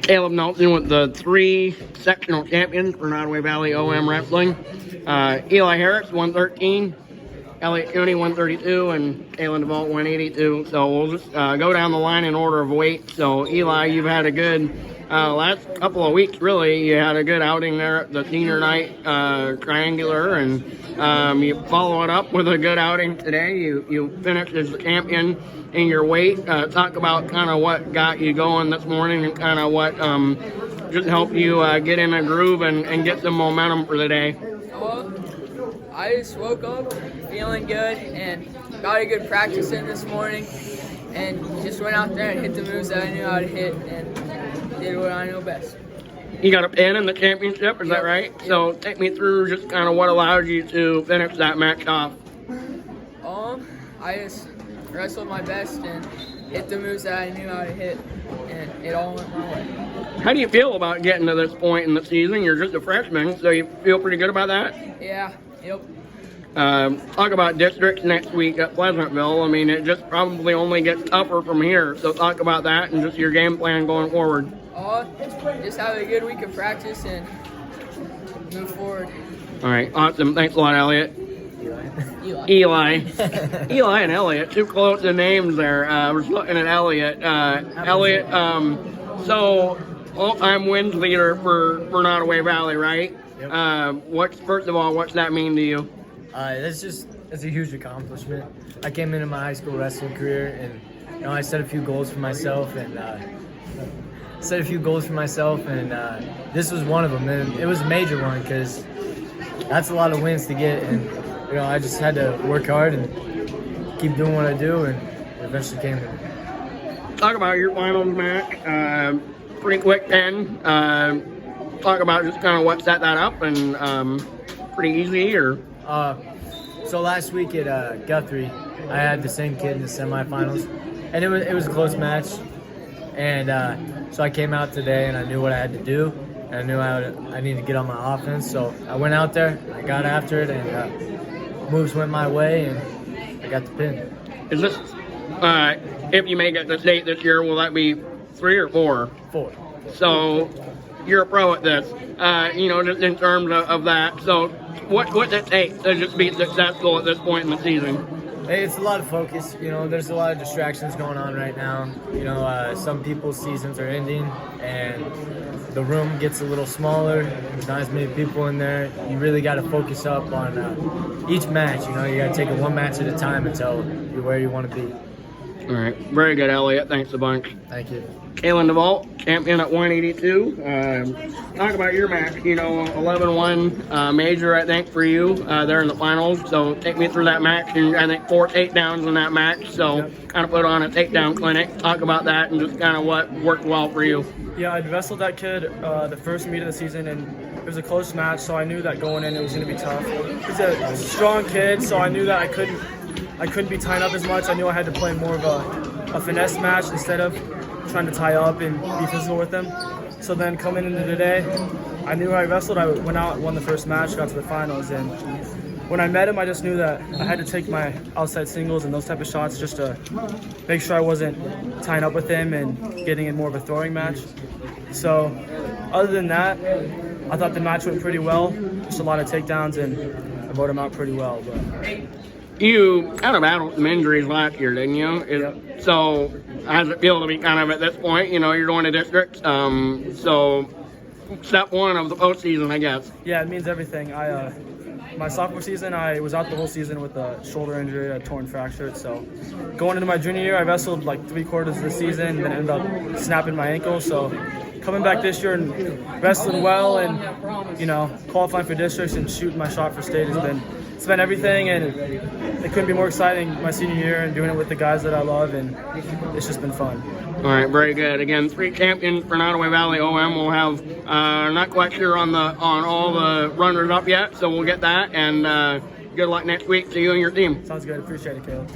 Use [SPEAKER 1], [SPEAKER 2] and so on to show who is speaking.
[SPEAKER 1] Caleb Nelson with the 3 sectional champions for Nodaway Valley OM Wrestling. Eli Harris, 113. Elliot Cooney, 132, and Kalen DeVault, 182. So we'll just go down the line in order of weight. So Eli, you've had a good last couple of weeks, really. You had a good outing there at the senior night triangular, and you follow it up with a good outing today. You finished as the champion in your weight. Talk about kind of what got you going this morning and kind of what just helped you get in a groove and get some momentum for the day.
[SPEAKER 2] I just woke up feeling good and got a good practice in this morning and just went out there and hit the moves that I knew how to hit and did what I know best.
[SPEAKER 1] You got a pin in the championship, is that right? Yep. So take me through just kind of what allowed you to finish that match off.
[SPEAKER 2] I just wrestled my best and hit the moves that I knew how to hit, and it all went my way.
[SPEAKER 1] How do you feel about getting to this point in the season? You're just a freshman, so you feel pretty good about that?
[SPEAKER 2] Yeah. Yep.
[SPEAKER 1] Talk about districts next week at Pleasantville. I mean, it just probably only gets tougher from here. So talk about that and just your game plan going forward.
[SPEAKER 2] Just have a good week of practice and move forward.
[SPEAKER 1] All right, awesome. Thanks a lot, Elliot. Eli. Eli and Elliot, too close to names there. I was looking at Elliot. Elliot, so all-time wins leader for Nodaway Valley, right?
[SPEAKER 3] Yep.
[SPEAKER 1] First of all, what's that mean to you?
[SPEAKER 3] It's a huge accomplishment. I came into my high school wrestling career and I set a few goals for myself and this was one of them, and it was a major one because that's a lot of wins to get, and I just had to work hard and keep doing what I do, and eventually came there.
[SPEAKER 1] Talk about your finals match. Pretty quick 10. Talk about just kind of what set that up and pretty easy or?
[SPEAKER 3] So last week at Guthrie, I had the same kid in the semifinals, and it was a close match, and so I came out today and I knew what I had to do, and I knew I needed to get on my offense, so I went out there, I got after it, and moves went my way, and I got the pin.
[SPEAKER 1] Is this, if you make it to state this year, will that be 3 or 4?
[SPEAKER 3] 4.
[SPEAKER 1] So you're a pro at this, just in terms of that. So what does it take to just be successful at this point in the season?
[SPEAKER 3] It's a lot of focus. There's a lot of distractions going on right now. Some people's seasons are ending, and the room gets a little smaller. There's not as many people in there. You really got to focus up on each match. You got to take it one match at a time until you're where you want to be.
[SPEAKER 1] All right. Very good, Elliot. Thanks a bunch.
[SPEAKER 3] Thank you.
[SPEAKER 1] Kalen DeVault, champion at 182. Talk about your match. 11-1 major, I think, for you there in the finals. So take me through that match. And I think 4 takedowns in that match. So kind of put on a takedown clinic. Talk about that and just kind of what worked well for you.
[SPEAKER 4] Yeah, I'd wrestled that kid the first meet of the season, and it was a close match. So I knew that going in it was going to be tough. He's a strong kid, so I knew that I couldn't be tying up as much. I knew I had to play more of a finesse match instead of trying to tie up and be physical with him. So then coming into today, I knew I wrestled. I went out, won the first match, got to the finals, and when I met him, I just knew that I had to take my outside singles and those type of shots just to make sure I wasn't tying up with him and getting in more of a throwing match. So other than that, I thought the match went pretty well. Just a lot of takedowns, and I voted him out pretty well. But
[SPEAKER 1] you kind of battled some injuries last year, didn't you?
[SPEAKER 4] Yep.
[SPEAKER 1] So how does it feel to be kind of at this point? You're going to districts. So step one of the postseason, I guess.
[SPEAKER 4] Yeah, it means everything. My sophomore season, I was out the whole season with a shoulder injury, a torn fracture. So going into my junior year, I wrestled like 3/4 of the season and then ended up snapping my ankle. So coming back this year and wrestling well and, qualifying for districts and shooting my shot for state it's been everything, and it couldn't be more exciting my senior year and doing it with the guys that I love, and it's just been fun.
[SPEAKER 1] All right, very good. Again, 3 champions for Nodaway Valley OM. We'll have not quite sure on all the runners up yet, so we'll get that, and good luck next week to you and your team.
[SPEAKER 4] Sounds good. Appreciate it, Caleb.